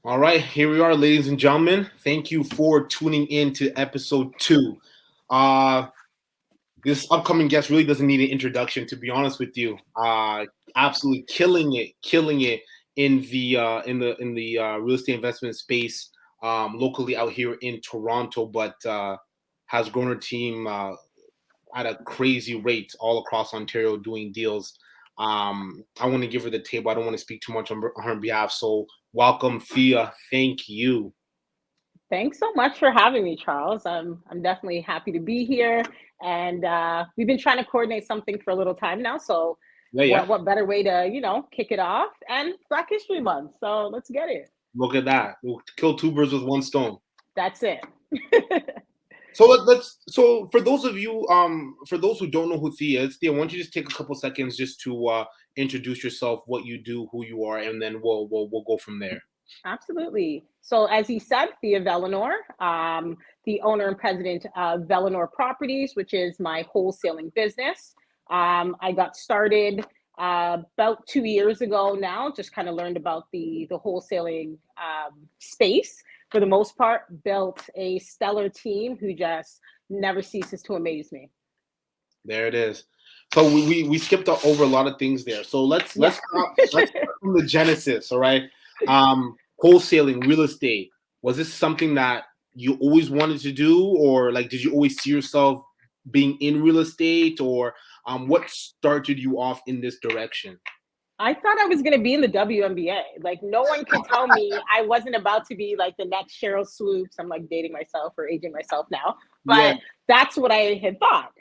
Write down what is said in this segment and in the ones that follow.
All right, here we are, ladies and gentlemen. Thank you for tuning in to episode 2. Uh, this upcoming guest really doesn't need an introduction, to be honest with you. Absolutely killing it in the real estate investment space locally out here in Toronto, but has grown her team at a crazy rate all across Ontario doing deals. I want to give her the table. I don't want to speak too much on her behalf. So welcome, Thia. Thank you. Thanks so much for having me, Charles. I'm definitely happy to be here, and we've been trying to coordinate something for a little time now. So, Yeah, yeah. what better way to kick it off? And Black History Month, so let's get it. Look at that. We'll kill two birds with one stone. That's it. So so for those of you for those who don't know who Thea is, Thea, why don't you just take a couple seconds just to introduce yourself, what you do, who you are, and then we'll go from there. Absolutely. So, as you said, Thia Velinor, the owner and president of Velinor Properties, which is my wholesaling business. I got started about 2 years ago now, just kind of learned about the wholesaling space for the most part, built a stellar team who just never ceases to amaze me. There it is. So we skipped over a lot of things there. So Yeah. let's start from the genesis. All right. Wholesaling, real estate. Was this something that you always wanted to do, or like did you always see yourself being in real estate, or what started you off in this direction? I thought I was going to be in the WNBA. Like, no one could tell me I wasn't about to be like the next Cheryl Swoops. I'm like dating myself or aging myself now, Yeah. but that's what I had thought.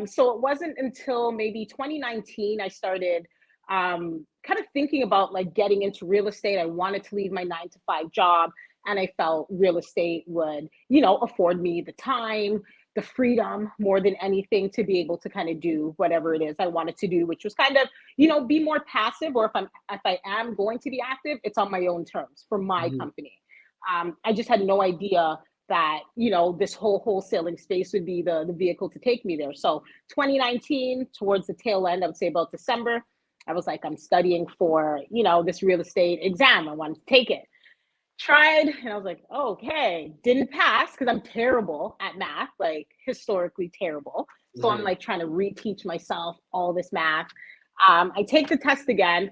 So it wasn't until maybe 2019 I started kind of thinking about like getting into real estate. I wanted to leave my 9 to 5 job, and I felt real estate would, afford me the time, the freedom more than anything to be able to kind of do whatever it is I wanted to do, which was kind of, be more passive, or if I am going to be active, it's on my own terms for my Mhm. company. I just had no idea that this whole wholesaling space would be the vehicle to take me there. So 2019, towards the tail end, I would say about December, I was like, I'm studying for this real estate exam. I wanted to take it. Tried, and I was like, oh, okay, didn't pass because I'm terrible at math, like historically terrible. So I'm Mhm. like trying to reteach myself all this math. I take the test again,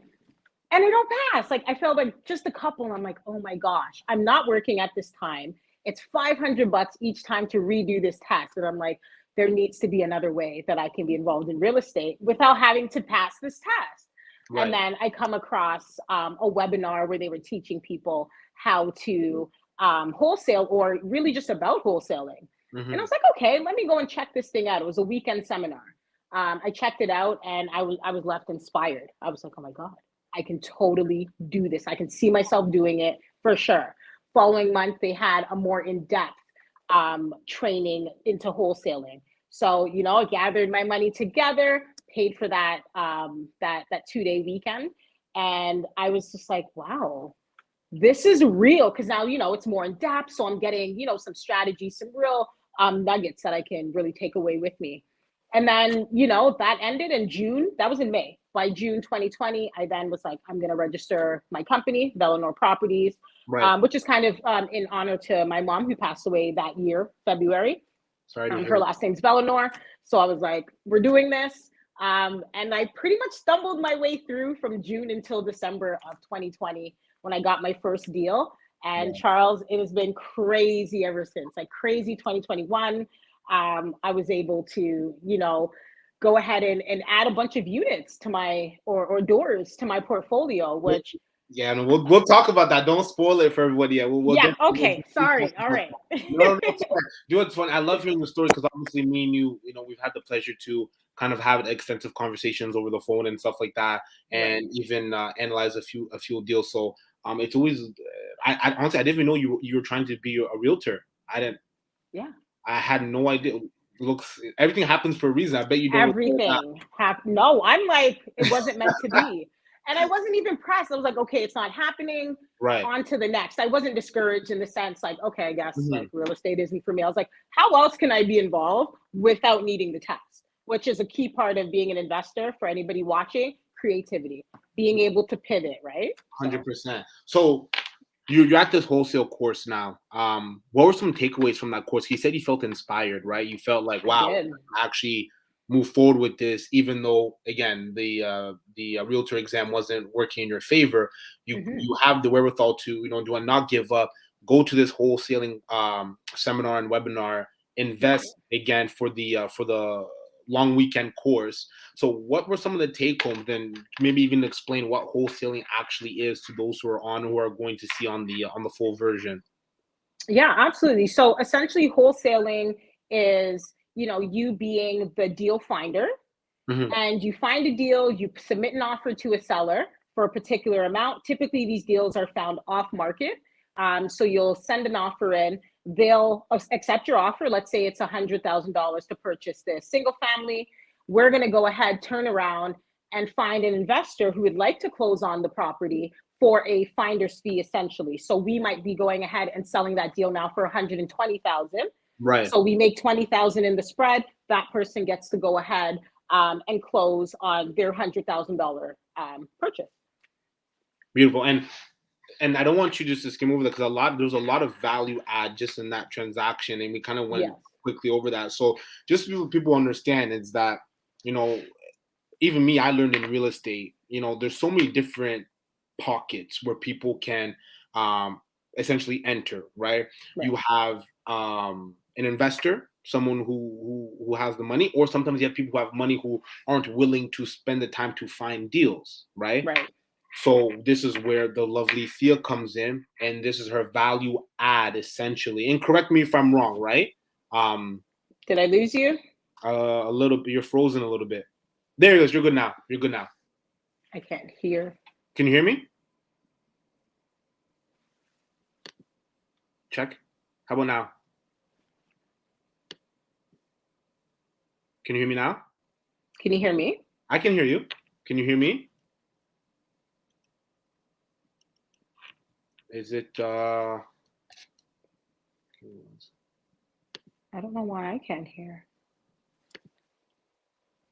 and I don't pass. Like, I failed like just a couple, and I'm like, oh my gosh, I'm not working at this time. It's $500 each time to redo this test, and I'm like, there needs to be another way that I can be involved in real estate without having to pass this test. And Right. then I come across a webinar where they were teaching people how to wholesale, or really just about wholesaling. And I Hmm. was like, okay, let me go and check this thing out. It was a weekend seminar. I checked it out, and I was left inspired. I was like, oh my god, I can totally do this. I can see myself doing it for sure. Following month, they had a more in depth training into wholesaling. So I gathered my money together, paid for that 2 day weekend, and I was just like, wow, this is real, because now it's more in depth. So I'm getting some strategy, some real nuggets that I can really take away with me. And then that ended in June. That was in May. By June 2020, I then was like, I'm going to register my company, Velinor Properties, Right. which is kind of in honor to my mom, who passed away that year, February. Sorry to hear Her that. last name's Velinor. So I was like, we're doing this. And I pretty much stumbled my way through from June until December of 2020, when I got my first deal. And Yeah. Charles, it has been crazy ever since, like crazy 2021. I was able to, go ahead and add a bunch of units to my, or doors to my portfolio, which, Yeah, and we'll talk about that. Don't spoil it for everybody. Yeah, we'll yeah, get. okay, sorry. All right. No, no, it's fine. You know, it's fun. I love hearing the story because obviously me and you, we've had the pleasure to kind of have extensive conversations over the phone and stuff like that, Right. and even analyze a few deals. So it's always. I honestly I didn't even know you were trying to be a realtor. I didn't. Yeah. I had no idea. Looks everything happens for a reason. I bet you don't even know Everything happened. No, I'm like, it wasn't meant to be. And I wasn't even pressed. I was like, okay, it's not happening. right. On to the next. I wasn't discouraged in the sense like, okay, I guess Mhm. like real estate isn't for me. I was like, how else can I be involved without needing the test? Which is a key part of being an investor for anybody watching, creativity, being able to pivot, right? So 100%. So you're at this wholesale course now. What were some takeaways from that course? He said you felt inspired, right? You felt like, I wow, did. I actually move forward with this, even though again the realtor exam wasn't working in your favor. Hmm. You have the wherewithal to do and not give up. Go to this wholesaling seminar and webinar. Invest again for the long weekend course. So what were some of the take homes? Then maybe even explain what wholesaling actually is to those who are going to see on the full version. Yeah, absolutely. So essentially, wholesaling is, you being the deal finder, Hmm. and you find a deal, you submit an offer to a seller for a particular amount. Typically, these deals are found off market. So you'll send an offer in, they'll accept your offer. Let's say it's $100,000 to purchase this single family. We're going to go ahead, turn around, and find an investor who would like to close on the property for a finder's fee, essentially. So we might be going ahead and selling that deal now for 120,000. Right. So we make 20,000 in the spread. That person gets to go ahead and close on their $100,000 purchase. Beautiful. And I don't want you just to skim over that because there's a lot of value add just in that transaction, and we kind of went Yes. quickly over that. So just so people understand is that you know even me, I learned in real estate. There's so many different pockets where people can essentially enter. Right. Right. You have an investor, someone who has the money, or sometimes you have people who have money who aren't willing to spend the time to find deals. Right. Right. So this is where the lovely Thea comes in, and this is her value add essentially. And correct me if I'm wrong, right? Um, Did I lose you? a little bit. You're frozen a little bit. There it goes. You're good now. You're good now. I can't hear. Can you hear me? Check. How about now? Can you hear me now? Can you hear me? I can hear you. Can you hear me? Is it I don't know why I can't hear.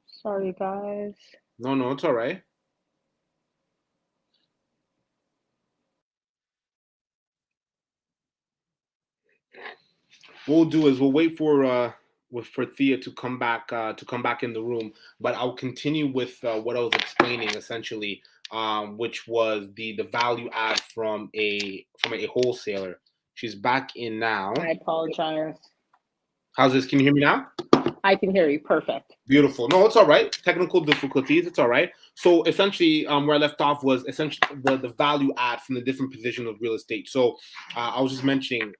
Sorry, guys. no, it's all right. What we'll do is we'll wait for Thea to come back in the room, but I'll continue with what I was explaining essentially, which was the value add from a wholesaler. She's back in now. I apologize. How's this? Can you hear me now? I can hear you. Perfect. Beautiful. No, it's all right. Technical difficulties. It's all right. So essentially, where I left off was essentially the value add from the different positions of real estate. So I was just mentioning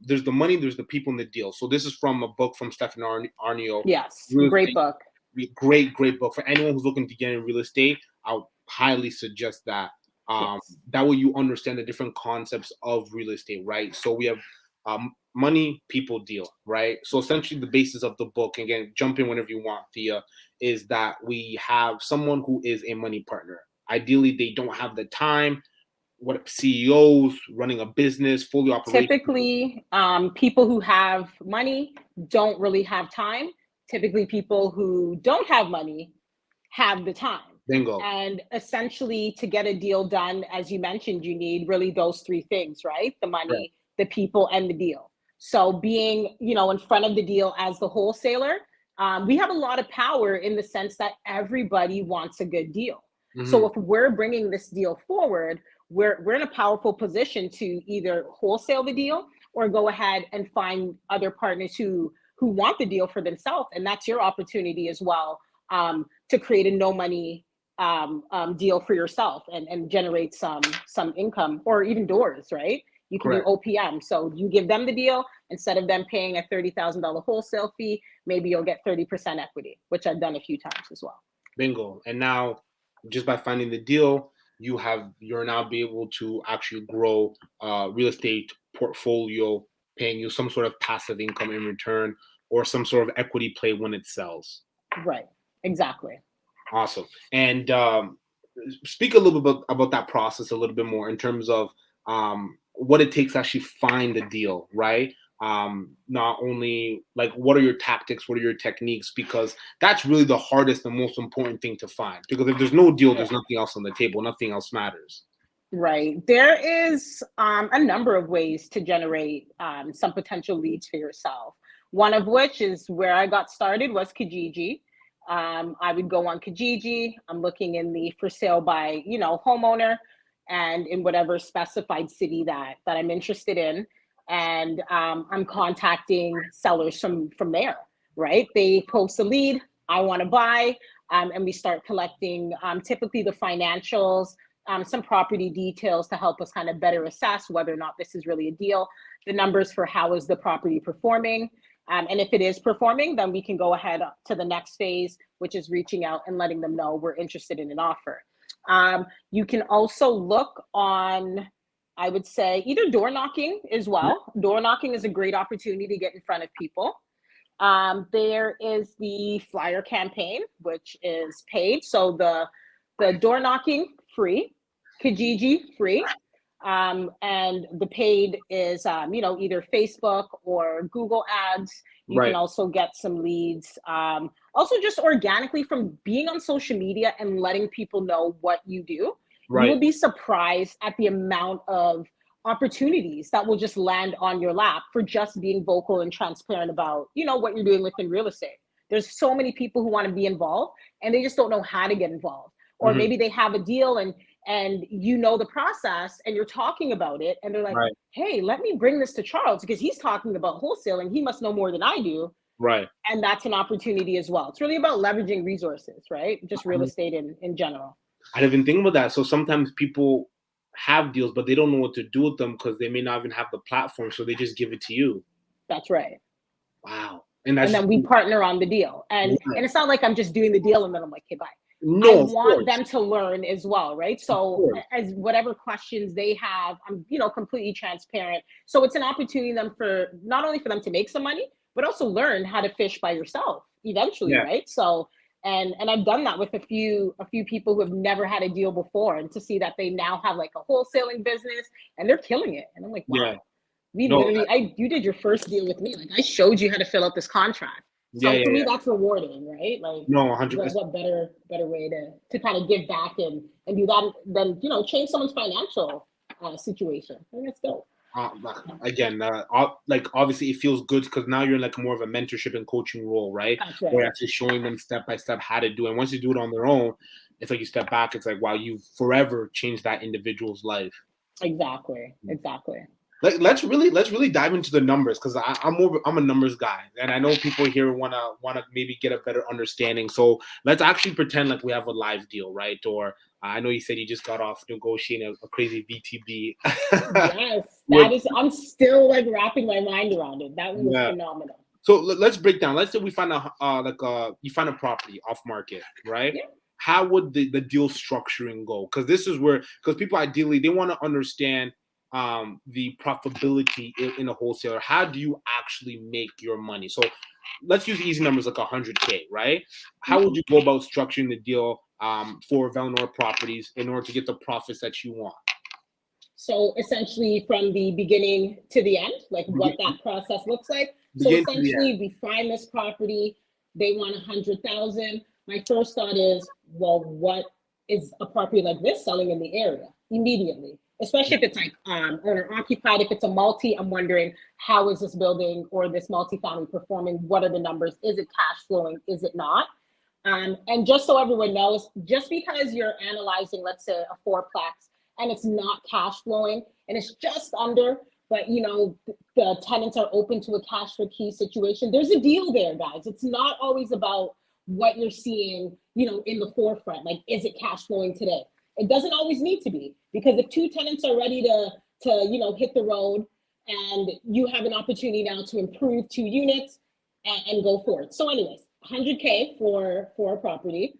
there's the money, there's the people in the deal. So this is from a book from Stefan Arnio. Yes. Real Great estate, book. great book for anyone who's looking to get in real estate. I would highly suggest that. Yes. That way you understand the different concepts of real estate, right? So we have money, people, deal, right? So essentially, the basis of the book, again, jump in whenever you want, Thea, is that we have someone who is a money partner. Ideally, they don't have the time. What CEOs running a business, fully operational. Typically, people who have money don't really have time. Typically, people who don't have money have the time. Bingo. And essentially, to get a deal done, as you mentioned, you need really those three things, right? The Right. money, the people, and the deal. So being, in front of the deal as the wholesaler, we have a lot of power in the sense that everybody wants a good deal. So Hmm. if we're bringing this deal forward, we're in a powerful position to either wholesale the deal or go ahead and find other partners who want the deal for themselves, and that's your opportunity as well, to create a no money deal for yourself and generate some income or even doors, right? You can do Correct. OPM. So you give them the deal instead of them paying a $30,000 wholesale fee. Maybe you'll get 30% equity, which I've done a few times as well. Bingo. And now, just by finding the deal, you're now be able to actually grow real estate portfolio, paying you some sort of passive income in return, or some sort of equity play when it sells. Right. Exactly. Awesome. And speak a little bit about that process a little bit more in terms of what it takes to actually find the deal, right? Not only like what are your tactics, what are your techniques, because that's really the hardest and most important thing to find. Because if there's no deal, there's Correct. nothing else on the table, nothing else matters. Right. There is a number of ways to generate some potential leads for yourself. One of which is where I got started was Kijiji. I would go on Kijiji. I'm looking in the for sale by, homeowner and in whatever specified city that I'm interested in. And I'm contacting sellers from there, right? They post a lead, I want to buy, and we start collecting typically the financials, some property details to help us kind of better assess whether or not this is really a deal, the numbers for how is the property performing. And if it is performing, then we can go ahead to the next phase, which is reaching out and letting them know we're interested in an offer. You can also look on, I would say, either door knocking as well. Door knocking is a great opportunity to get in front of people. There is the flyer campaign, which is paid. So the door knocking free, Kijiji free, and the paid is either Facebook or Google ads. You can Right. also get some leads. Also just organically from being on social media and letting people know what you do. You Right. will be surprised at the amount of opportunities that will just land on your lap for just being vocal and transparent about, what you're doing within real estate. There's so many people who want to be involved and they just don't know how to get involved. Or Mhm. maybe they have a deal and the process and you're talking about it and they're like, Right. hey, let me bring this to Charles because he's talking about wholesaling. He must know more than I do. Right. And that's an opportunity as well. It's really about leveraging resources, right? Just real estate in general. I didn't even think about that. So sometimes people have deals, but they don't know what to do with them because they may not even have the platform, so they just give it to you. That's right. Wow. And that's And then we partner on the deal. And right. it's not like I'm just doing the deal and then I'm like, okay, bye. I No, of want course. them to learn as well, right? Of So course. as whatever questions they have, I'm, completely transparent. So it's an opportunity them for not only for them to make some money, but also learn how to fish by yourself eventually, Yeah. right? So and I've done that with a few people who have never had a deal before, and to see that they now have like a wholesaling business and they're killing it. And I'm like, Yeah. wow, we No, literally, you did your first deal with me. Like I showed you how to fill out this contract. yeah, So yeah, for me, yeah. that's rewarding, right? Like No, 100%. what better way to kind of give back and do that than change someone's financial situation. I think that's dope. Again, like obviously it feels good because now you're in like more of a mentorship and coaching role, right? That's Where right. you're actually showing them step by step how to do it. And once you do it on their own, it's like you step back. It's like, wow, you've forever changed that individual's life. Exactly. Let's really dive into the numbers because I'm a numbers guy and I know people here wanna maybe get a better understanding. So let's actually pretend like we have a live deal, right? Or I know you said you just got off negotiating a crazy VTB. Yes, with I'm still like wrapping my mind around it. That one was yeah. phenomenal. So let's break down. Let's say we find you find a property off market, right? Yeah. How would the deal structuring go? Because this is where because people ideally they want to understand the profitability in a wholesaler. How do you actually make your money? So let's use easy numbers like 100K, right? How would you go about structuring the deal for Velinor Properties in order to get the profits that you want? So essentially from the beginning to the end, like what that process looks like. So Begin to the end. essentially we find this property, they want 100,000. My first thought is, well, what is a property like this selling in the area immediately? Especially if it's like owner occupied, if it's a multi, I'm wondering how is this building or this multifamily performing? What are the numbers? Is it cash flowing? Is it not? And just so everyone knows, just because you're analyzing, let's say, a fourplex and it's not cash flowing and it's just under, but the tenants are open to a cash for key situation, there's a deal there, guys. It's not always about what you're seeing, in the forefront. Like, is it cash flowing today? It doesn't always need to be, because if two tenants are ready to hit the road and you have an opportunity now to improve 2 units and go forward. So anyways, 100K for a property.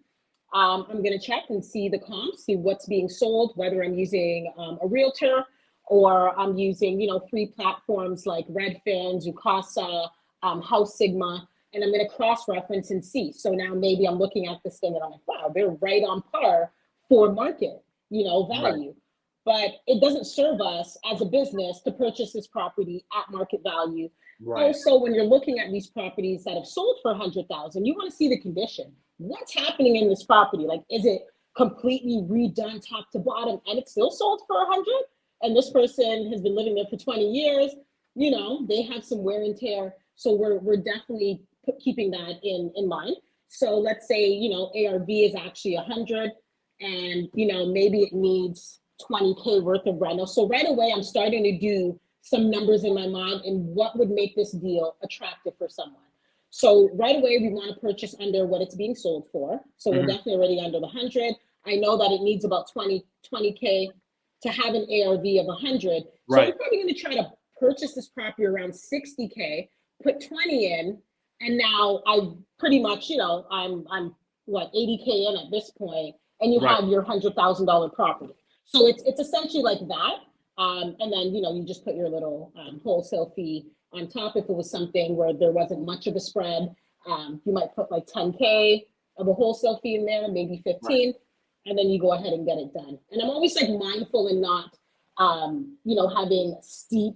I'm going to check and see the comps, see what's being sold, whether I'm using a realtor or I'm using, free platforms like Redfin, Zoocasa, House Sigma, and I'm going to cross-reference and see. So now maybe I'm looking at this thing and I'm like, wow, they're right on par for market, Right. value. But it doesn't serve us as a business to purchase this property at market value. Right. Also, when you're looking at these properties that have sold for 100,000, you want to see the condition. What's happening in this property? Like, is it completely redone top to bottom, and it's still sold for 100. And this person has been living there for 20 years. You know, they have some wear and tear. So we're definitely keeping that in mind. So let's say, you know, ARV is actually 100, and, you know, maybe it needs 20K worth of rental. So right away, I'm starting to do some numbers in my mind and what would make this deal attractive for someone. So right away, we want to purchase under what it's being sold for. So we're definitely already under the 100. I know that it needs about 20K to have an ARV of 100. So Right. we're probably going to try to purchase this property around 60K, put 20 in, and now I've pretty much, you know, I'm what, 80K in at this point, and you Right. have your $100,000 property. So it's essentially like that. And then, you know, you just put your little wholesale fee on top. If it was something where there wasn't much of a spread, you might put like 10K of a wholesale fee in there, maybe 15, Right. and then you go ahead and get it done. And I'm always like mindful and not, you know, having steep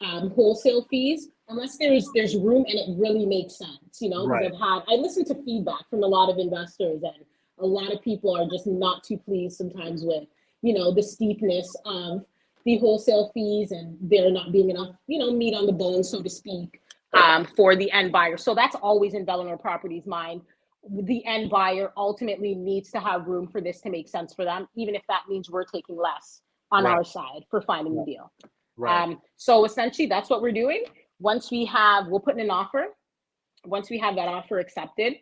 wholesale fees unless there's room and it really makes sense, you know, because Right. I listen to feedback from a lot of investors, and a lot of people are just not too pleased sometimes with, you know, the steepness of the wholesale fees, and there not being enough, you know, meat on the bone, so to speak, for the end buyer. So that's always in Velinor Properties' mind. The end buyer ultimately needs to have room for this to make sense for them, even if that means we're taking less on Right. our side for finding the deal. Right. So essentially, that's what we're doing. Once we have, we'll put in an offer. Once we have that offer accepted,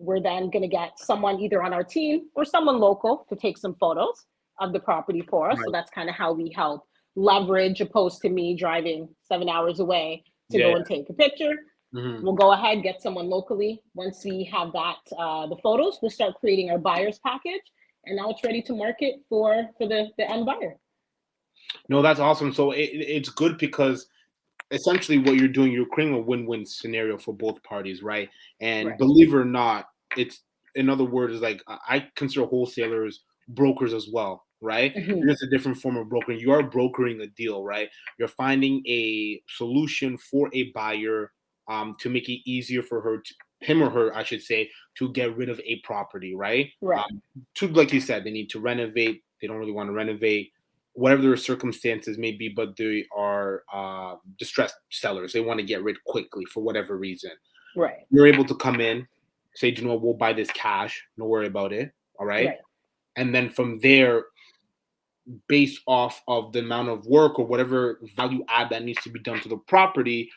we're then going to get someone either on our team or someone local to take some photos of the property for us. So Right. that's kind of how we help leverage, opposed to me driving 7 hours away to Yeah. go and take a picture. We'll go ahead, get someone locally. Once we have that, the photos, we'll start creating our buyer's package, and now it's ready to market for the end buyer. No, that's awesome. So it's good because essentially what you're doing, you're creating a win-win scenario for both parties, right? And Right. believe it or not, it's, in other words, like I consider wholesalers brokers as well, right? Mhm. You're just a different form of brokering. You are brokering a deal, right? You're finding a solution for a buyer, to make it easier for him or her, I should say, to get rid of a property, right? Right. To, like you said, they need to renovate. They don't really want to renovate, whatever their circumstances may be, but they are distressed sellers. They want to get rid quickly for whatever reason. Right. You're able to come in, say, you know what, we'll buy this cash. Don't worry about it. All right. Right. And then from there, based off of the amount of work or whatever value add that needs to be done to the property,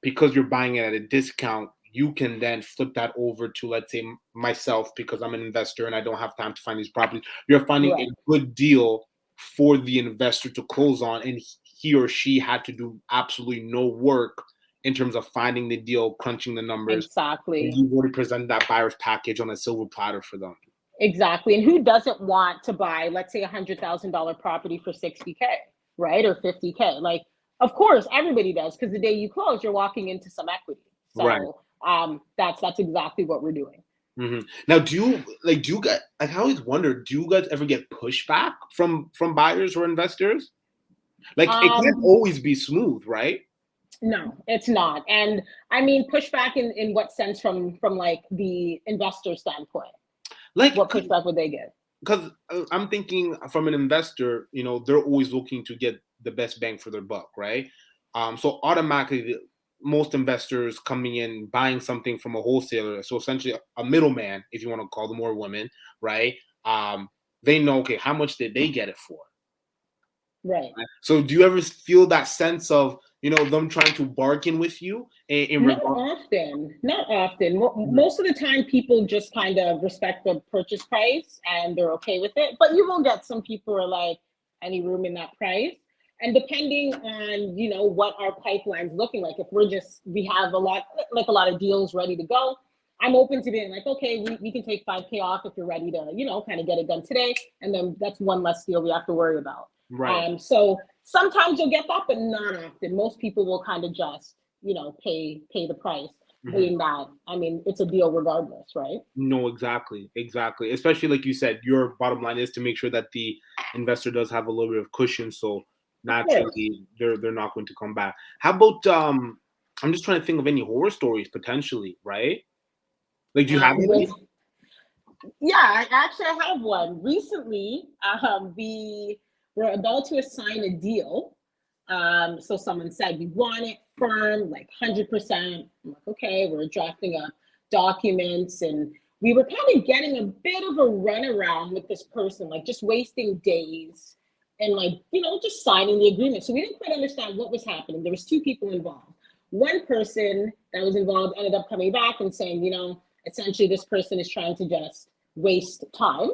because you're buying it at a discount, you can then flip that over to, let's say, myself, because I'm an investor and I don't have time to find these properties. You're finding a Right. good deal for the investor to close on, and he or she had to do absolutely no work in terms of finding the deal, crunching the numbers, and Exactly. you've already presented that buyer's package on a silver platter for them. Exactly. And who doesn't want to buy, let's say, $100,000 property for 60K, right? Or 50K? Like, of course, everybody does, because the day you close, you're walking into some equity. Right. So that's exactly what we're doing. Now, do you guys, like, I always wonder, do you guys ever get pushback from buyers or investors? Like, it can't Um, always be smooth, right? no, it's not. And I mean, pushback in what sense, from like the investor standpoint? Like, What pushback would they give? because I'm thinking from an investor, you know, they're always looking to get the best bang for their buck, right? So automatically, most investors coming in buying something from a wholesaler, so essentially a middleman, if you want to call them, or women, right? Um, they know, okay, how much did they get it for? Right. Right? So do you ever feel that sense of, you know, them trying to bargain with you in Not regard? often. Not often. Mhm. Most of the time, people just kind of respect the purchase price and they're okay with it. But you will get some people who are like, any room in that price? And depending on, you know, what our pipeline's looking like, if we have a lot of deals ready to go, I'm open to being like, okay, we can take 5K off if you're ready to, you know, kind of get it done today. And then that's one less deal we have to worry about. Right. So sometimes you'll get that, but not often. Most people will kind of just, you know, pay the price, Mhm. being that, I mean, it's a deal regardless, right? No, exactly, exactly. Especially like you said, your bottom line is to make sure that the investor does have a little bit of cushion, so Of course. naturally they're not going to come back. How about I'm just trying to think of any horror stories potentially, right? Like, do you have With any? Yeah, I have one. Recently, we were about to assign a deal. So someone said, we want it firm, like 100%. I'm like, okay, we're drafting up documents. And we were kind of getting a bit of a runaround with this person, like just wasting days and like, just signing the agreement. So we didn't quite understand what was happening. There was two people involved. One person that was involved ended up coming back and saying, essentially this person is trying to just waste time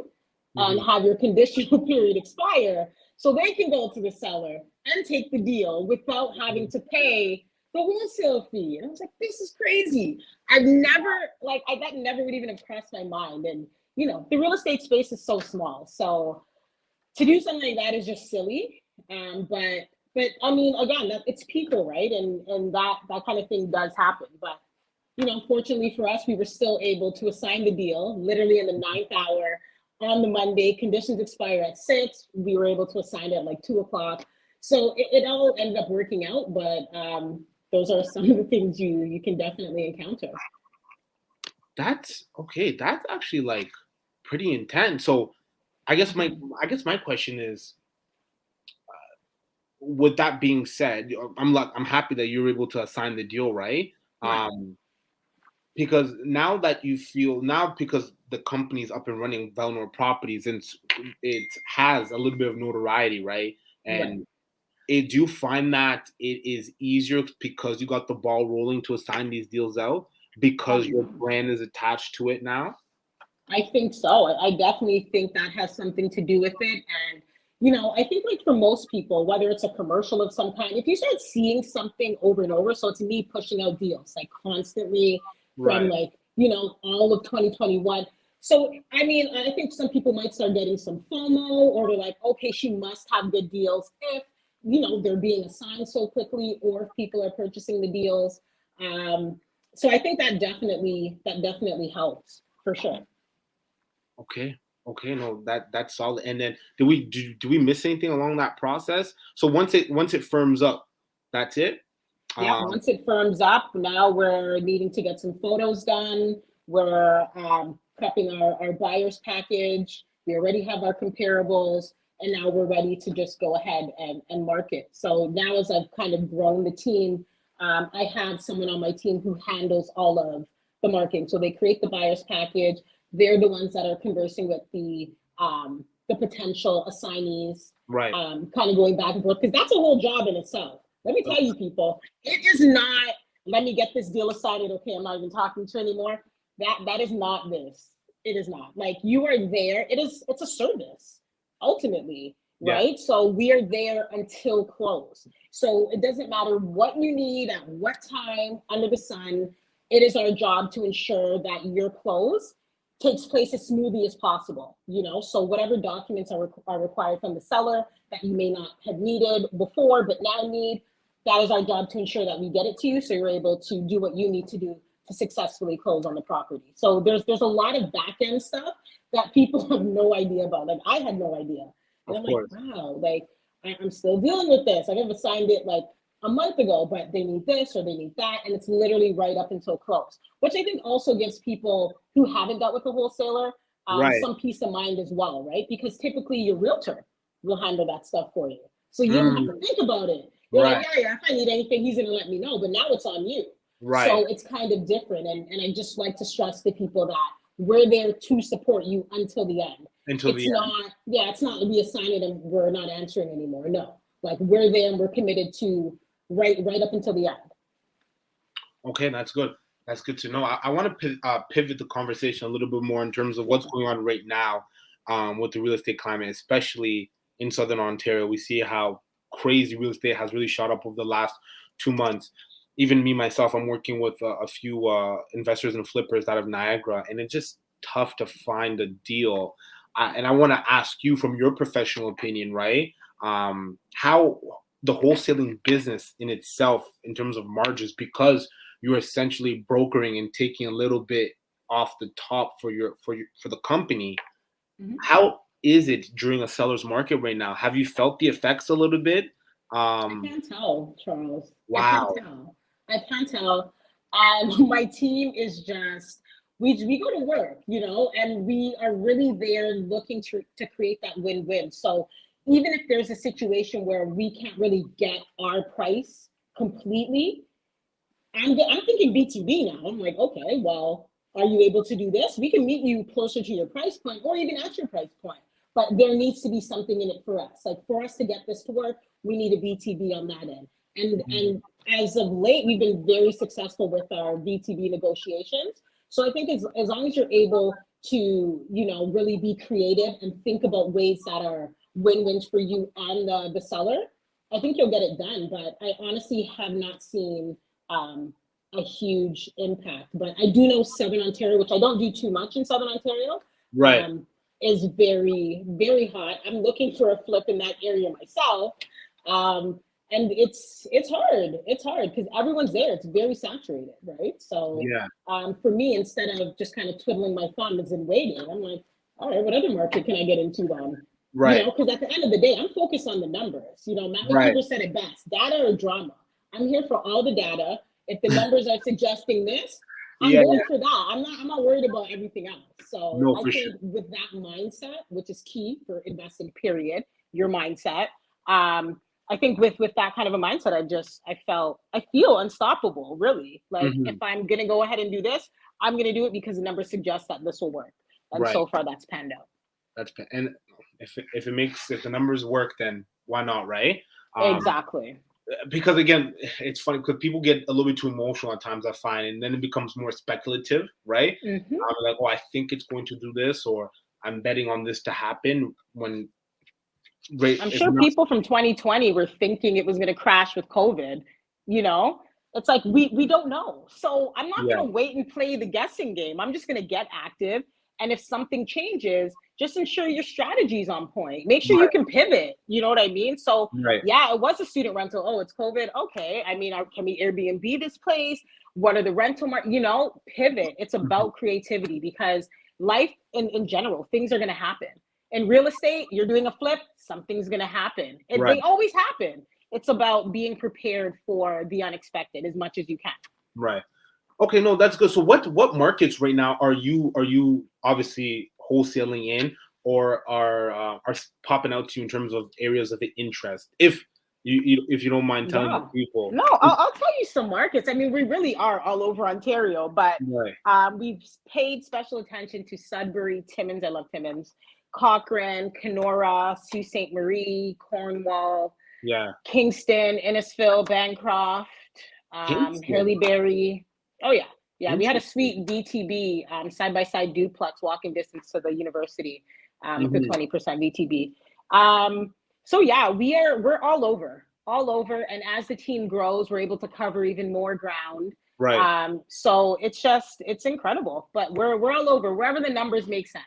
and Mhm. have your conditional period expire so they can go to the seller and take the deal without having to pay the wholesale fee. And I was like, this is crazy. I've never, that never would even have crossed my mind. And, the real estate space is so small. So to do something like that is just silly. But I mean, again, it's people, right? And that kind of thing does happen. But fortunately for us, we were still able to assign the deal literally in the ninth hour on the Monday. Conditions expire at 6. We were able to assign it at like 2 o'clock. So it all ended up working out. But those are some of the things you can definitely encounter. That's okay. That's actually like pretty intense. So Mhm. I guess my question is, with that being said, I'm happy that you're able to assign the deal, right? Right. Because now that you feel now because the company's up and running, Velinor Properties, and it has a little bit of notoriety, right? Right. And do you find that it is easier because you got the ball rolling to assign these deals out Oh because your yeah. brand is attached to it now? I think so. I definitely think that has something to do with it. And, I think like for most people, whether it's a commercial of some kind, if you start seeing something over and over, so it's me pushing out deals like constantly from Right. like, all of 2021. So, I mean, I think some people might start getting some FOMO or they're like, okay, she must have good deals if, they're being assigned so quickly or if people are purchasing the deals. Um, so I think that definitely helps for sure. Okay. Okay. No, that's solid. And then do we miss anything along that process? So once it firms up, that's it. Yeah, Um. once it firms up, now we're needing to get some photos done. We're prepping our buyer's package. We already have our comparables, and now we're ready to just go ahead and market. So now, as I've kind of grown the team, I have someone on my team who handles all of the marketing. So they create the buyer's package. They're the ones that are conversing with the potential assignees, Right. kind of going back and forth because that's a whole job in itself. Let me tell you, people, it is not, let me get this deal assigned. Okay, I'm not even talking to anymore. That is not this. It is not. Like you are there. It's a service, ultimately, Yeah. right? So we are there until close. So it doesn't matter what you need at what time under the sun. It is our job to ensure that your close takes place as smoothly as possible. So whatever documents are required from the seller that you may not have needed before but now need, that is our job to ensure that we get it to you so you're able to do what you need to do to successfully close on the property. So there's a lot of back end stuff that people have no idea about. Like I had no idea. And Of I'm like, course. wow, like I'm still dealing with this. I never signed it like a month ago, but they need this or they need that. And it's literally right up until close, which I think also gives people who haven't dealt with a wholesaler Right. some peace of mind as well, right? Because typically your realtor will handle that stuff for you. So you don't have to Mm, think about it. You're like, right. yeah, if I need anything, he's gonna let me know. But now it's on you. Right. So it's kind of different. And I just like to stress to people that we're there to support you until the end. Until It's the end. not, yeah, it's not we assign it and we're not answering anymore. No. Like we're there and we're committed to right up until the end. Okay, that's good. That's good to know. I want to pivot the conversation a little bit more in terms of what's Yeah. going on right now, with the real estate climate, especially in Southern Ontario. We see how crazy real estate has really shot up over the last 2 months. Even me myself, I'm working with a few investors and flippers out of Niagara, and it's just tough to find a deal. And I want to ask you, from your professional opinion, right? How the wholesaling business in itself, in terms of margins, because you're essentially brokering and taking a little bit off the top for the company. Mhm. How is it during a seller's market right now? Have you felt the effects a little bit? I Um, can't tell, Charles. I can't wow. tell. I can't tell. And my team is just, we go to work, and we are really there looking to create that win-win. So even if there's a situation where we can't really get our price completely, I'm thinking B2B now. I'm like, okay, well, are you able to do this? We can meet you closer to your price point or even at your price point. But there needs to be something in it for us. Like for us to get this to work, we need a BTB on that end. And as of late, we've been very successful with our BTB negotiations. So I think as long as you're able to, really be creative and think about ways that are win-wins for you and the seller, I think you'll get it done. But I honestly have not seen a huge impact. But I do know Southern Ontario, which I don't do too much in Southern Ontario, Right. is very, very hot. I'm looking for a flip in that area myself. And it's hard. It's hard because everyone's there. It's very saturated, right? So Yeah. for me, instead of just kind of twiddling my thumbs and waiting, I'm like, all right, what other market can I get into then? Right. Because at the end of the day, I'm focused on the numbers. Matt Right. McKeever said it best: data or drama. I'm here for all the data. If the numbers are suggesting this, I'm Yeah. going for that. I'm not worried about everything else. So No, I for sure. think with that mindset, which is key for investing, period, your mindset. I think with that kind of a mindset, I feel unstoppable, really. Like if Hmm. I'm gonna go ahead and do this, I'm gonna do it because the numbers suggest that this will work. And Right. so far that's panned out. And if the numbers work, then why not, right? Um, Exactly. because again, it's funny because people get a little bit too emotional at times, I find, and then it becomes more speculative, right? Hmm. Like, oh, I think it's going to do this, or I'm betting on this to happen when I'm it's sure not. people from 2020 were thinking it was going to crash with COVID. You know, it's like we don't know. So I'm not Yeah. going to wait and play the guessing game. I'm just going to get active. And if something changes, just ensure your strategy is on point. Make sure you Right. can pivot. You know what I mean? So Right. yeah, it was a student rental. Oh, it's COVID. Okay. I mean, can we Airbnb this place? What are the rental market? Pivot. It's Mhm. about creativity because life in general, things are going to happen. In real estate, you're doing a flip, something's going to happen. Right. They always happen. It's about being prepared for the unexpected as much as you can. Right. Okay, no, that's good. So what markets right now are you obviously wholesaling in, or are popping out to you in terms of areas of interest? If you don't mind telling the Yeah. people. No, I'll tell you some markets. I mean, we really are all over Ontario, but Right. we've paid special attention to Sudbury, Timmins. I love Timmins, Cochrane, Kenora, Sault Ste. Marie, Cornwall, Yeah. Kingston, Innisfil, Bancroft, Kingston. Haileybury. Oh yeah, yeah. We had a Interesting. sweet VTB side by side duplex walking distance to the university with a Hmm. 20% VTB. So yeah, we're all over, and as the team grows, we're able to cover even more ground. Right. So it's incredible, but we're all over wherever the numbers make sense.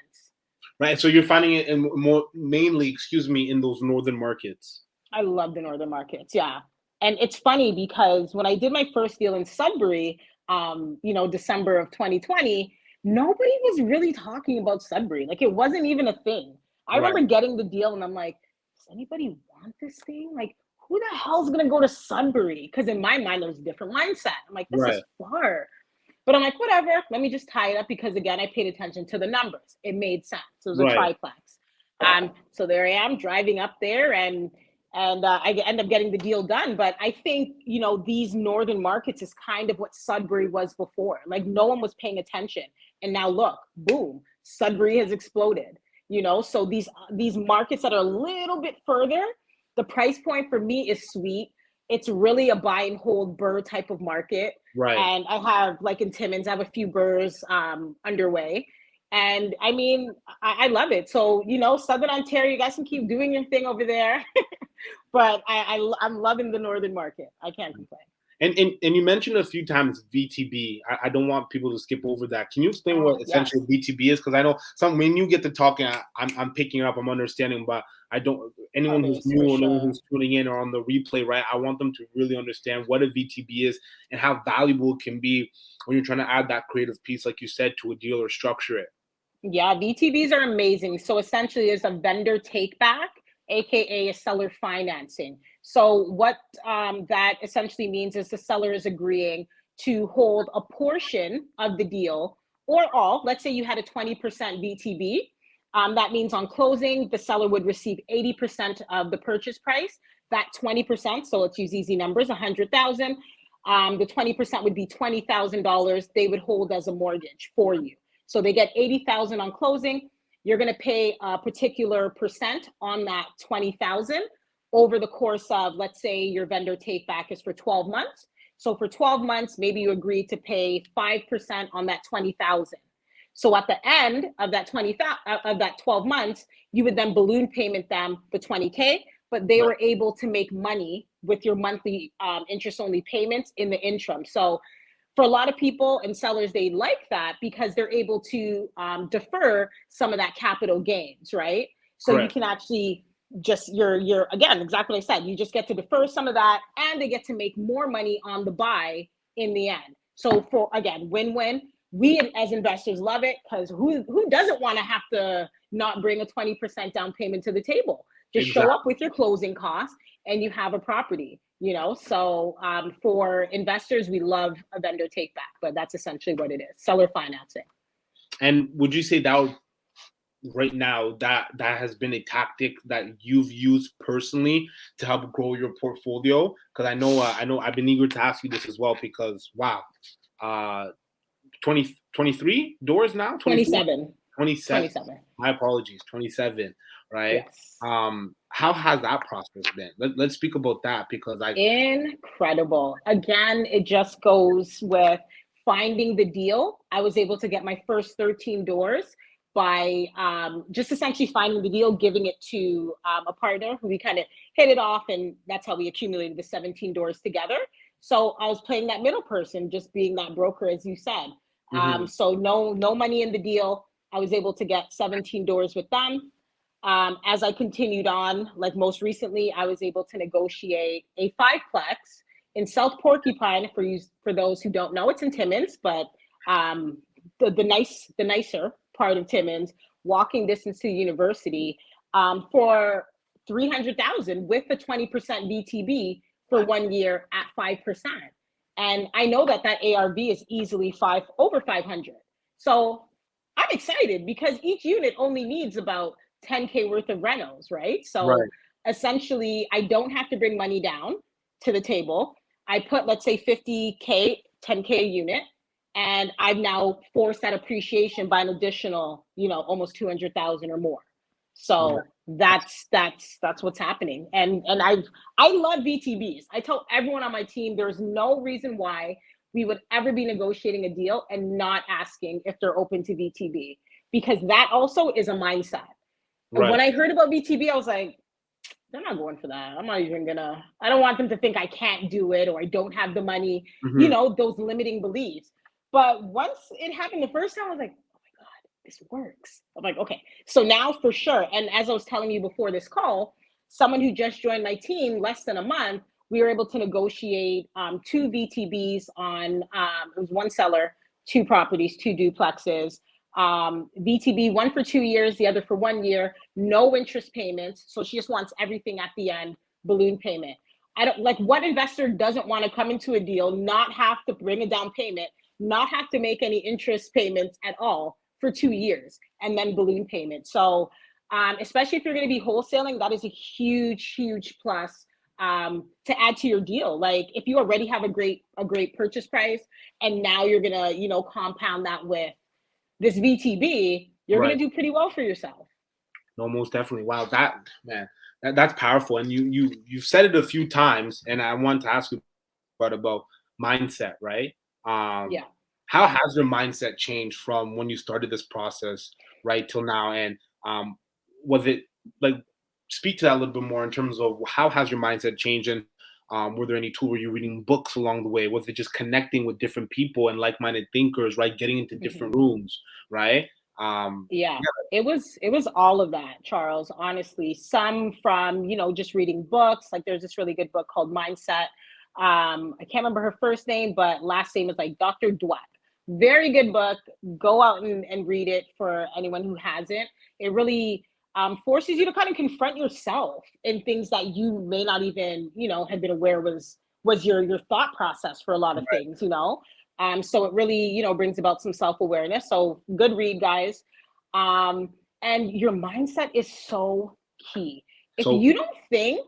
Right. So you're finding it in more mainly, excuse me, in those northern markets. I love the northern markets. Yeah. And it's funny because when I did my first deal in Sudbury, December of 2020, nobody was really talking about Sudbury. Like it wasn't even a thing. I Right. remember getting the deal and I'm like, does anybody want this thing? Like, who the hell's gonna go to Sudbury? Because in my mind, there was a different mindset. I'm like, this Right. is far. But I'm like, whatever, let me just tie it up because again, I paid attention to the numbers. It made sense. It was a Right. triplex. So there I am driving up there and I end up getting the deal done. But I think, these northern markets is kind of what Sudbury was before. Like no one was paying attention. And now look, boom, Sudbury has exploded. So these markets that are a little bit further, the price point for me is sweet. It's really a buy and hold burr type of market. Right. And I have like in Timmins, I have a few burrs underway. And I mean, I love it. So, Southern Ontario, you guys can keep doing your thing over there. But I'm loving the northern market. I can't complain. And you mentioned a few times VTB. I don't want people to skip over that. Can you explain what Yes, essentially VTB is? Because I know some when you get to talking, I'm picking it up. I'm understanding, but I don't. Anyone who's others new for or anyone sure. who's tuning in or on the replay, right? I want them to really understand what a VTB is and how valuable it can be when you're trying to add that creative piece, like you said, to a deal or structure it. Yeah, VTBs are amazing. So essentially, it's a vendor take back, aka a seller financing. So what that essentially means is the seller is agreeing to hold a portion of the deal or all. Let's say you had a 20% VTB. That means on closing, the seller would receive 80% of the purchase price. That 20%, so let's use easy numbers, 100,000. The 20% would be $20,000 they would hold as a mortgage for you. So they get 80,000 on closing. You're going to pay a particular percent on that 20,000 over the course of, let's say your vendor take back is for 12 months. So for 12 months, maybe you agree to pay 5% on that 20,000. So at the end of that 12 months, you would then balloon payment them the 20K, but they were able to make money with your monthly interest only payments in the interim. So for a lot of people and sellers, they like that because they're able to defer some of that capital gains, right? So you can actually just, you're again, exactly what I said, you just get to defer some of that and they get to make more money on the buy in the end. So for, again, win-win. We as investors love it because who doesn't want to have to not bring a 20% down payment to the table? Just show up with your closing costs and you have a property, you know? So for investors, we love a vendor take back, but that's essentially what it is, seller financing. And would you say that right now that has been a tactic that you've used personally to help grow your portfolio? Because I know I've been eager to ask you this as well because wow, 23 doors now? 27. 27. My apologies, 27, right? Yes. How has that process been? Let's speak about that because Incredible. Again, it just goes with finding the deal. I was able to get my first 13 doors by just essentially finding the deal, giving it to a partner who we kind of hit it off, and that's how we accumulated the 17 doors together. So I was playing that middle person, just being that broker, as you said. So no money in the deal. I was able to get 17 doors with them. As I continued on, like most recently, I was able to negotiate a 5-plex in South Porcupine. For those who don't know, it's in Timmins, but the nicer part of Timmins, walking distance to the university, for 300,000 with a 20% VTB for 1 year at 5%. And I know that ARV is easily over 500. So I'm excited because each unit only needs about 10K worth of renos, right? So essentially, I don't have to bring money down to the table. I put, let's say, 50K, 10K a unit, and I've now forced that appreciation by an additional, almost 200,000 or more. So that's what's happening. And I love VTBs. I tell everyone on my team, there's no reason why we would ever be negotiating a deal and not asking if they're open to VTB, because that also is a mindset. And when I heard about VTB, I was like, they're not going for that. I'm not even I don't want them to think I can't do it or I don't have the money, those limiting beliefs. But once it happened the first time, I was like, oh my God, this works. I'm like, okay, so now for sure. And as I was telling you before this call, someone who just joined my team less than a month, we were able to negotiate 2 VTBs on, it was one seller, 2 properties, 2 duplexes. VTB, one for 2 years, the other for 1 year, no interest payments. So she just wants everything at the end, balloon payment. I don't like, what investor doesn't want to come into a deal, not have to bring a down payment, not have to make any interest payments at all for 2 years, and then balloon payment. So especially if you're going to be wholesaling, that is a huge plus to add to your deal. Like if you already have a great purchase price and now you're going to, compound that with this VTB, you're going to do pretty well for yourself. No, most definitely. Wow, that's powerful. And you've said it a few times, and I want to ask you about mindset, right? How has your mindset changed from when you started this process right till now? And was it like, speak to that a little bit more in terms of how has your mindset changed? And were there any tools? Were you reading books along the way? Was it just connecting with different people and like-minded thinkers, right? Getting into different rooms, right? It was all of that, Charles. Honestly, some from just reading books. Like there's this really good book called Mindset. I can't remember her first name, but last name is like Dr. Dweck. Very good book. Go out and read it for anyone who hasn't. It really forces you to kind of confront yourself in things that you may not even have been aware was your thought process for a lot of things. So it really, brings about some self-awareness. So good read, guys. Um, and your mindset is so key. If So you don't think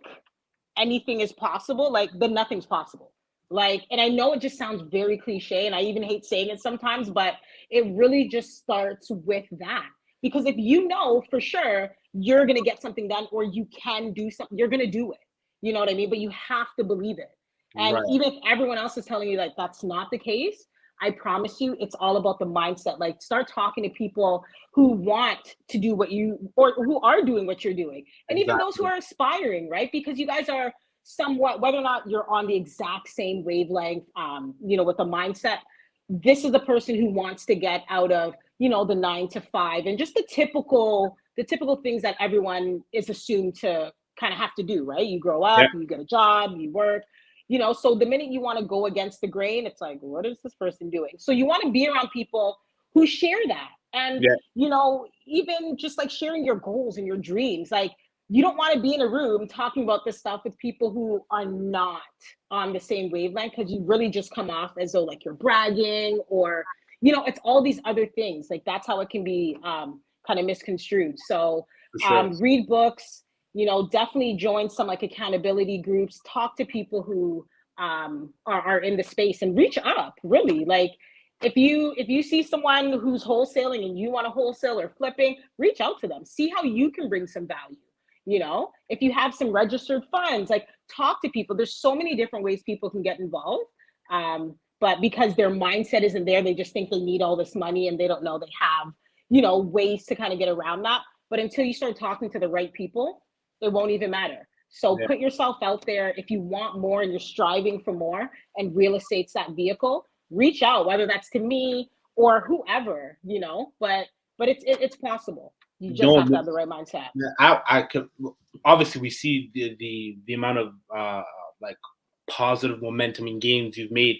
anything is possible, like, then nothing's possible. Like, and I know it just sounds very cliche, and I even hate saying it sometimes, but it really just starts with that. Because if you know for sure you're going to get something done, or you can do something, you're going to do it. You know what I mean? But you have to believe it. And right, even if everyone else is telling you that that's not the case, I promise you it's all about the mindset. Like, start talking to people who want to do what you, or who are doing what you're doing, and even those who exactly. are aspiring, right? Because you guys are somewhat, whether or not you're on the exact same wavelength, with the mindset. This is the person who wants to get out of, the 9 to 5, and just the typical things that everyone is assumed to kind of have to do, right? You grow Yeah, up, you get a job, you work, so the minute you want to go against the grain, it's like, what is this person doing? So you want to be around people who share that. And, yeah, even just like sharing your goals and your dreams, like, you don't want to be in a room talking about this stuff with people who are not on the same wavelength, because you really just come off as though like you're bragging, or it's all these other things. Like, that's how it can be kind of misconstrued. So for sure. read books, definitely join some like accountability groups, talk to people who are in the space, and reach up, really. Like, if you see someone who's wholesaling and you want to wholesale or flipping, reach out to them, see how you can bring some value. If you have some registered funds, like, talk to people. There's so many different ways people can get involved. But because their mindset isn't there, they just think they need all this money, and they don't know they have, ways to kind of get around that. But until you start talking to the right people, it won't even matter. So Yeah, put yourself out there. If you want more and you're striving for more, and real estate's that vehicle, reach out, whether that's to me or whoever, but it's possible. You just no, have to have the right mindset. I could obviously we see the amount of like positive momentum and gains you've made.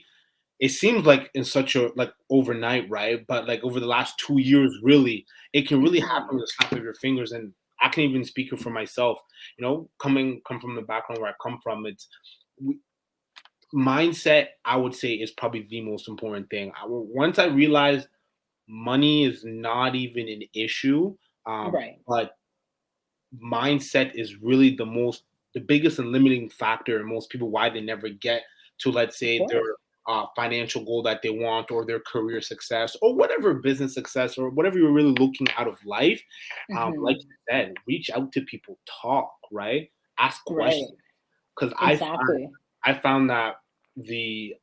It seems like in such a like overnight, right? But like over the last 2 years, really, it can really happen Mhm. with the snap of your fingers. And I can even speak for myself. Come from the background where I come from. We, Mindset. I would say is probably the most important thing. Once I realized money is not even an issue, Right. but mindset is really the biggest and limiting factor in most people why they never get to, let's Of say, their course. financial goal that they want, or their career success, or whatever business success, or whatever you're really looking out of life. Like Hmm. you said, reach out to people, talk, right, ask Right. questions, because Exactly. I found that the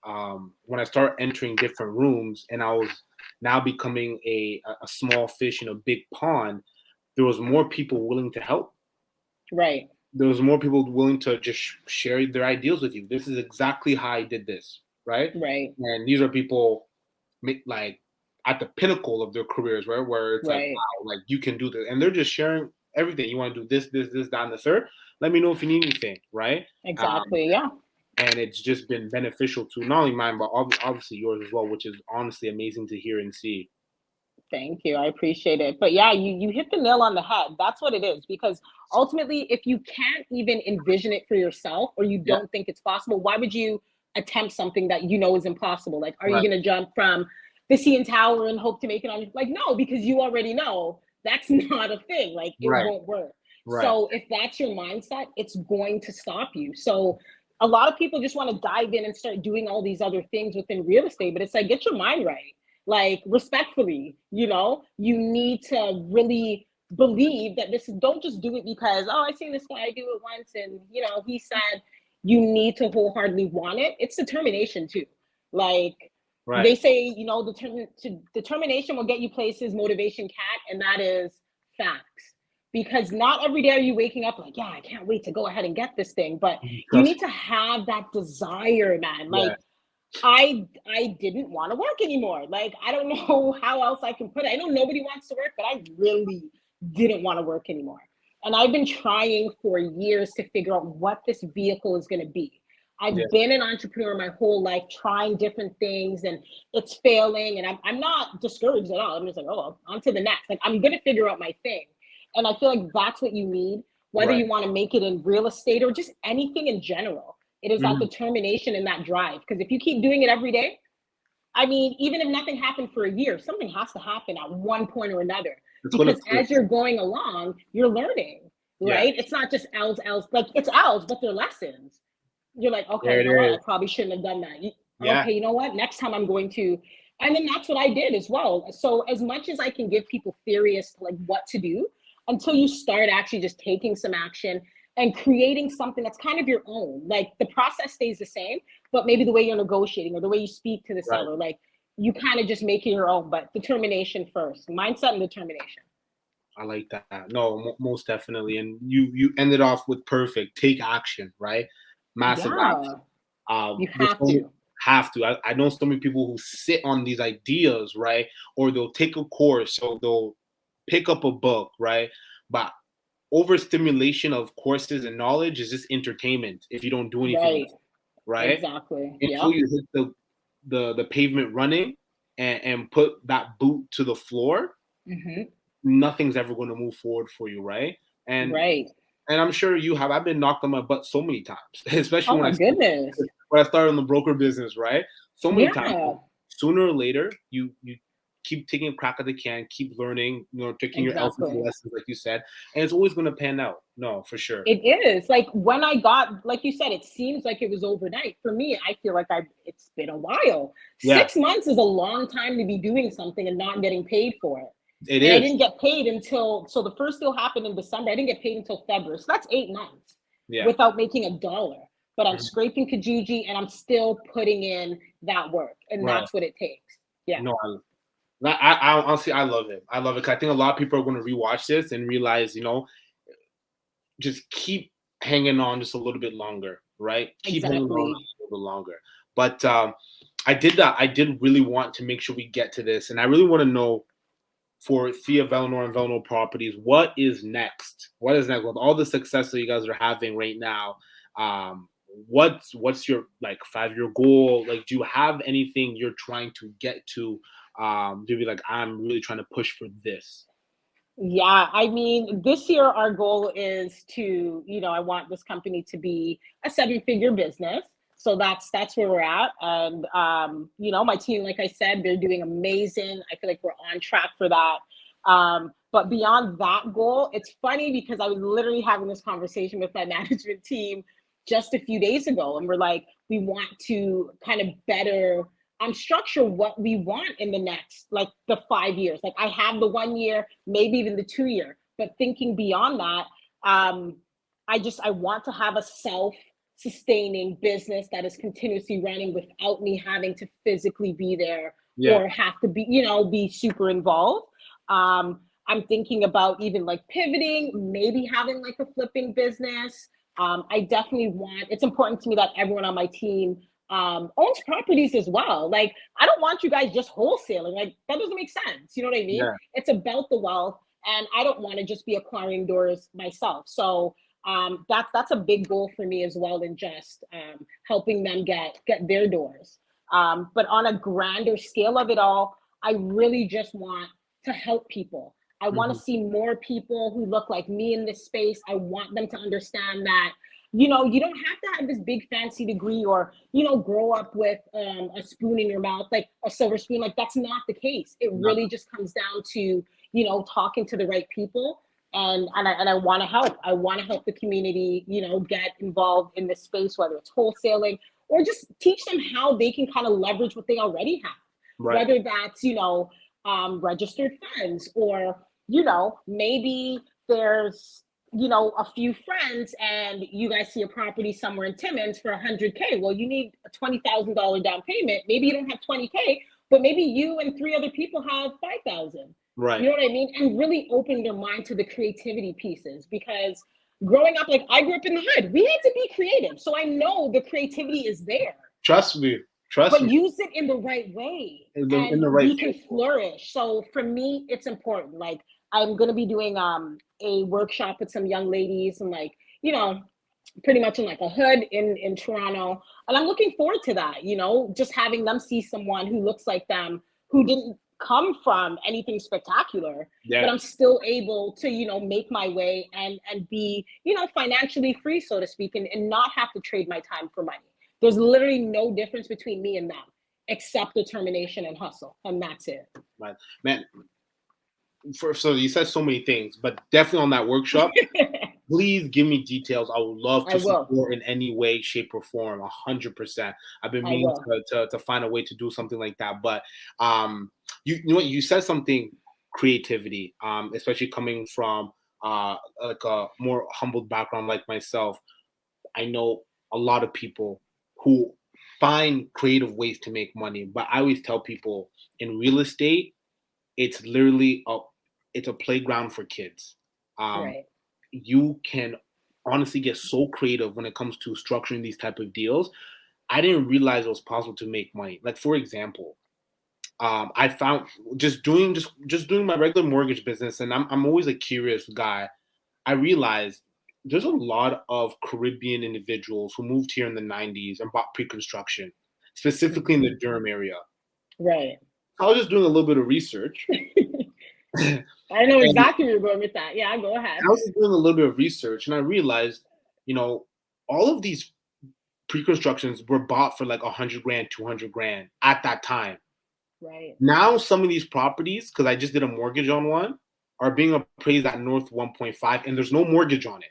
when I started entering different rooms and I was now becoming a small fish in a big pond, there was more people willing to help. Right. There was more people willing to just share their ideas with you. This is exactly how I did this, right? Right. And these are people like at the pinnacle of their careers, right? Where it's like, Right. wow, like you can do this, and they're just sharing everything. You want to do this, that, and the third. Let me know if you need anything, right? Exactly. Yeah. And it's just been beneficial to not only mine, but obviously yours as well, which is honestly amazing to hear and see. Thank you. I appreciate it. But yeah, you hit the nail on the head. That's what it is. Because ultimately, if you can't even envision it for yourself, or you Yeah, don't think it's possible, why would you attempt something that you know is impossible? Like, are you right, going to jump from the CN Tower and hope to make it on? Like, no, because you already know that's not a thing. Like, it right, won't work. right. So if that's your mindset, it's going to stop you. So a lot of people just want to dive in and start doing all these other things within real estate, but it's like, get your mind right. Like, respectfully, you need to really believe that this is, don't just do it because, oh, I seen this guy do it once, and he said. You need to wholeheartedly want it. It's determination too. Like, Right. they say, determination will get you places, motivation can't, and that is facts. Because not every day are you waking up like, yeah, I can't wait to go ahead and get this thing, but you Trust need to have that desire, man. me. Yeah. Like, I didn't want to work anymore. Like, I don't know how else I can put it. I know nobody wants to work, but I really didn't want to work anymore. And I've been trying for years to figure out what this vehicle is going to be. Yeah. I've been an entrepreneur my whole life, trying different things, and it's failing. And I'm not discouraged at all. I'm just like, oh, on to the next. Like, I'm going to figure out my thing. And I feel like that's what you need, whether Right. you want to make it in real estate or just anything in general. It is that Mhm. determination and that drive. Because if you keep doing it every day, I mean, even if nothing happened for a year, something has to happen at one point or another. It's gonna Because click. as you're going along, you're learning, Yeah, right? It's not just L's, L's, like it's L's, but they're lessons. You're like, okay, there you know what? it I is. probably shouldn't have done that. Yeah, Okay, you know what? Next time I'm going to, and then that's what I did as well. So as much as I can give people theory as to like what to do, until you start actually just taking some action and creating something that's kind of your own. Like the process stays the same, but maybe the way you're negotiating or the way you speak to the right. seller, like you kind of just make it your own. But determination first, mindset and determination. I like that. No, most definitely. And you ended off with perfect. Take action, right? Massive Yeah, action. you There's have so many, to. have to. I know so many people who sit on these ideas, right? Or they'll take a course, or they'll pick up a book, right? But overstimulation of courses and knowledge is just entertainment if you don't do anything with Right. it, right? Exactly. Until Yep. you hit the pavement running and put that boot to the floor, Hmm. nothing's ever going to move forward for you, right? And Right. and I'm sure you have. I've been knocked on my butt so many times, especially Oh my goodness. when I started in the broker business, right? So many times. Yeah, Sooner or later, you keep taking a crack at the can, keep learning, taking your L's into exactly. lessons, like you said, and it's always going to pan out. No, for sure. It is like when I got, like you said, it seems like it was overnight. For me, I feel like it's been a while. Yeah, 6 months is a long time to be doing something and not getting paid for it. it And I is. didn't get paid until, so the first deal happened in December. I didn't get paid until February. So that's 8 months Yeah. without making a dollar. But I'm Mhm. scraping Kijiji and I'm still putting in that work. And Right. that's what it takes. Yeah. No, I honestly I love it. I love it 'cause I think a lot of people are going to rewatch this and realize, just keep hanging on just a little bit longer, right? Keep hanging on Exactly. a little bit longer. But I did that. I did really want to make sure we get to this, and I really want to know for Thia Velinor and Velinor Properties, what is next? What is next with all the success that you guys are having right now? What's your like 5 year goal? Like, do you have anything you're trying to get to be like, I'm really trying to push for this? Yeah, I mean, this year our goal is to, I want this company to be a seven-figure business. So that's where we're at. And my team, like I said, they're doing amazing. I feel like we're on track for that. But beyond that goal, it's funny because I was literally having this conversation with my management team just a few days ago, and we're like, we want to kind of better structure what we want in the next, like the 5 years. Like I have the 1 year, maybe even the 2 year, but thinking beyond that, I want to have a self-sustaining business that is continuously running without me having to physically be there Yeah. or have to be, be super involved. I'm thinking about even like pivoting, maybe having like a flipping business. I definitely want, it's important to me that everyone on my team owns properties as well. Like, I don't want you guys just wholesaling. Like, that doesn't make sense. You know what I mean? Yeah. It's about the wealth, and I don't want to just be acquiring doors myself. So that's a big goal for me as well than just helping them get their doors. But on a grander scale of it all, I really just want to help people. I want Hmm. to see more people who look like me in this space. I want them to understand that you don't have to have this big fancy degree or grow up with a spoon in your mouth, like a silver spoon. Like that's not the case. It No, really just comes down to talking to the right people. And I want to help. I want to help the community, get involved in this space, whether it's wholesaling or just teach them how they can kind of leverage what they already have, right. whether that's registered funds, or maybe there's a few friends and you guys see a property somewhere in Timmins for 100K. Well, you need a $20,000 down payment. Maybe you don't have 20K, but maybe you and three other people have 5,000. You Right. know what I mean? And really open their mind to the creativity pieces, because growing up, like I grew up in the hood, we had to be creative. So I know the creativity is there, Trust me. Trust but me. use it in the right way In and the right we can vehicle. flourish. So for me, it's important. Like I'm going to be doing a workshop with some young ladies, and like pretty much in like a hood in Toronto, and I'm looking forward to that. Just having them see someone who looks like them, who didn't come from anything spectacular, but Yeah. I'm still able to make my way and be financially free, so to speak, and not have to trade my time for money. There's literally no difference between me and them. accept determination and hustle, and that's it. Right, man. So you said so many things, but definitely on that workshop, please give me details. I would love I to will. support in any way, shape, or form. 100%. I've been I meaning will. to find a way to do something like that. But you know what? You said something, creativity, especially coming from like a more humbled background like myself. I know a lot of people who find creative ways to make money, but I always tell people in real estate, it's literally it's a playground for kids. Um, Right. you can honestly get so creative when it comes to structuring these type of deals. I didn't realize it was possible to make money. Like for example, I found just doing my regular mortgage business, and I'm always a curious guy. I realized there's a lot of Caribbean individuals who moved here in the 90s and bought pre-construction, specifically in Mhm. the Durham area. Right. I was just doing a little bit of research. And I know exactly where you're going with that. Yeah, go ahead. I was just doing a little bit of research and I realized, you know, all of these pre-constructions were bought for like 100 grand, 200 grand at that time. Right. Now some of these properties, because I just did a mortgage on one, are being appraised at north 1.5 and there's no mortgage on it.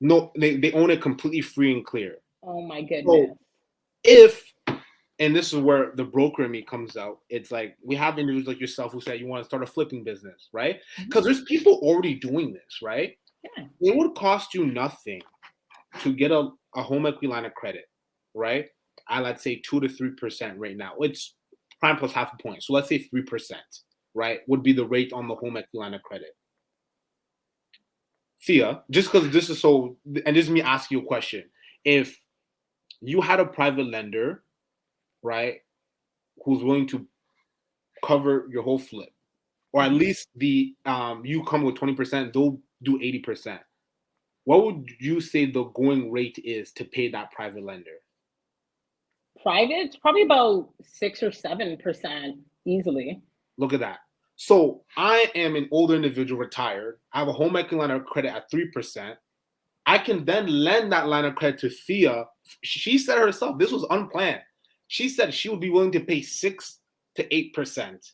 No, they own it completely free and clear. Oh my So goodness. if and this is where the broker in me comes out. It's like we have individuals like yourself who said you want to start a flipping business, right? Mhm. Because there's people already doing this, right? Yeah. It would cost you nothing to get a home equity line of credit, right? I let's say 2 to 3% right now. It's prime plus half a point. So let's say 3%, right? Would be the rate on the home equity line of credit. Thea, just because this is so, and this is me asking you a question. If you had a private lender, right, who's willing to cover your whole flip, or at Mhm. least the you come with 20%, they'll do 80%. What would you say the going rate is to pay that private lender? Private, it's probably about 6 or 7% easily. Look at that. So I am an older individual, retired. I have a home equity line of credit at 3%. I can then lend that line of credit to Thea. She said herself, this was unplanned. She said she would be willing to pay 6 to 8%.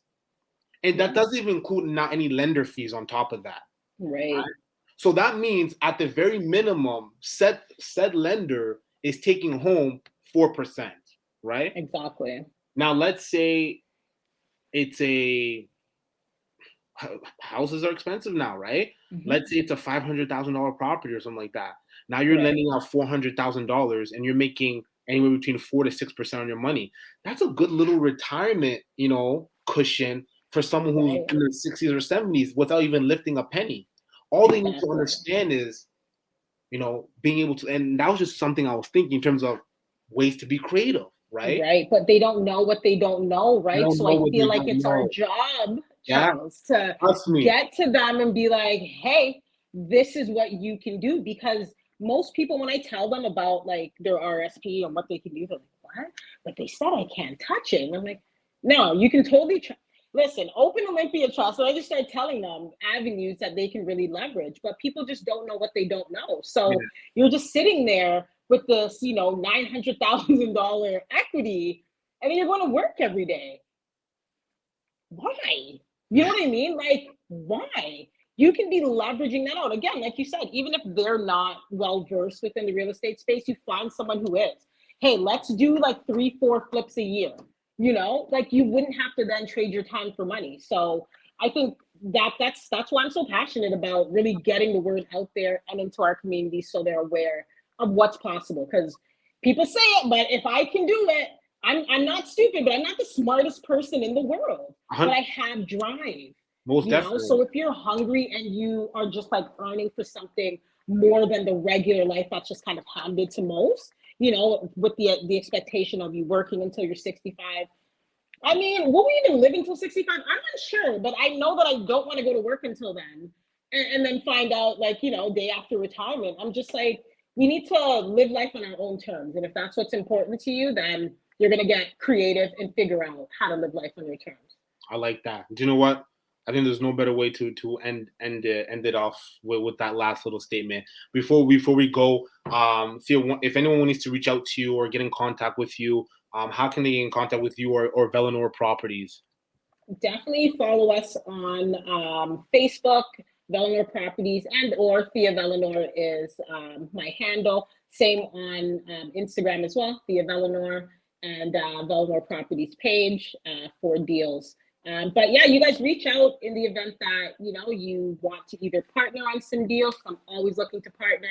And that Yeah. doesn't even include not any lender fees on top of that. Right. Right? So that means at the very minimum, said lender is taking home 4%, right? Exactly. Now let's say it's a houses are expensive now, right? Hmm. Let's say it's a $500,000 property or something like that. Now you're Right. lending out $400,000 and you're making anywhere between 4 to 6% on your money. That's a good little retirement, cushion for someone who's Right. in their 60s or 70s without even lifting a penny. All they need to Exactly. understand is, being able to, and that was just something I was thinking in terms of ways to be creative, right? Right. But they don't know what they don't know, I right? don't So know I what feel they like don't it's our know. job, Yeah, Charles, to trust me. get to them and be like, hey, this is what you can do. Because most people, when I tell them about like their RSP and what they can do, they're like, what? But they said I can't touch it. And I'm like, no, you can totally listen, open Olympia Trust. So I just started telling them avenues that they can really leverage, but people just don't know what they don't know. Yeah, So you're just sitting there with this, $900,000 equity, and then you're going to work every day. Why? You know what I mean? Like, why? You can be leveraging that out. Again, like you said, even if they're not well versed within the real estate space, you find someone who is. Hey, let's do like 3, 4 flips a year. Like you wouldn't have to then trade your time for money. So I think that's why I'm so passionate about really getting the word out there and into our community so they're aware of what's possible. Because people say it, but if I can do it, I'm not stupid, but I'm not the smartest person in the world, but I have drive. most So definitely. if you're hungry and you are just like earning for something more than the regular life that's just kind of handed to most, with the expectation of you working until you're 65. I mean, will we even live until 65? I'm not sure, but I know that I don't want to go to work until then, and then find out like day after retirement. I'm just like, we need to live life on our own terms, and if that's what's important to you, then you're gonna get creative and figure out how to live life on your terms. I like that. Do you know what? I think there's no better way to end it off with that last little statement. Before we go, Thea, if anyone needs to reach out to you or get in contact with you, how can they get in contact with you or Velinor Properties? Definitely follow us on Facebook, Velinor Properties, and or Thia Velinor is my handle. Same on Instagram as well, Thia Velinor and Velinor Properties page for deals. But yeah, you guys reach out in the event that you want to either partner on some deals. I'm always looking to partner,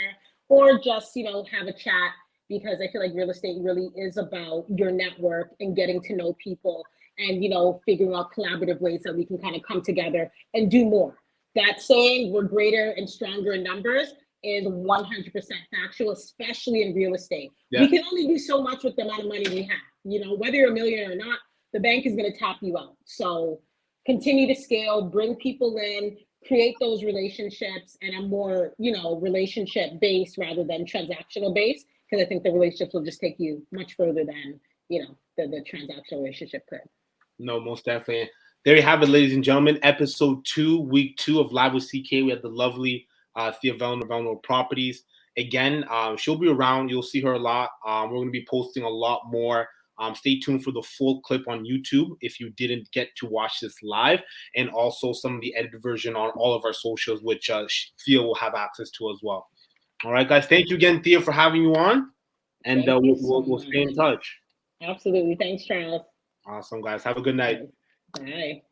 or just have a chat, because I feel like real estate really is about your network and getting to know people, and figuring out collaborative ways that we can kind of come together and do more. That saying, we're greater and stronger in numbers, is 100% factual, especially in real estate. Yeah. We can only do so much with the amount of money we have. Whether you're a millionaire or not, the bank is going to tap you out. So continue to scale, bring people in, create those relationships, and a more relationship based rather than transactional based, because I think the relationships will just take you much further than the transactional relationship could. No, most definitely. There you have it, ladies and gentlemen. Episode 2, week 2 of Live with CK. We had the lovely Thia Velinor Properties. Again, she'll be around. You'll see her a lot. We're going to be posting a lot more. Stay tuned for the full clip on YouTube if you didn't get to watch this live, and also some of the edited version on all of our socials, which Thia will have access to as well. All right, guys. Thank you again, Thia, for having you on, and we'll stay in touch. Absolutely. Thanks, Charles. Awesome, guys. Have a good night. Bye.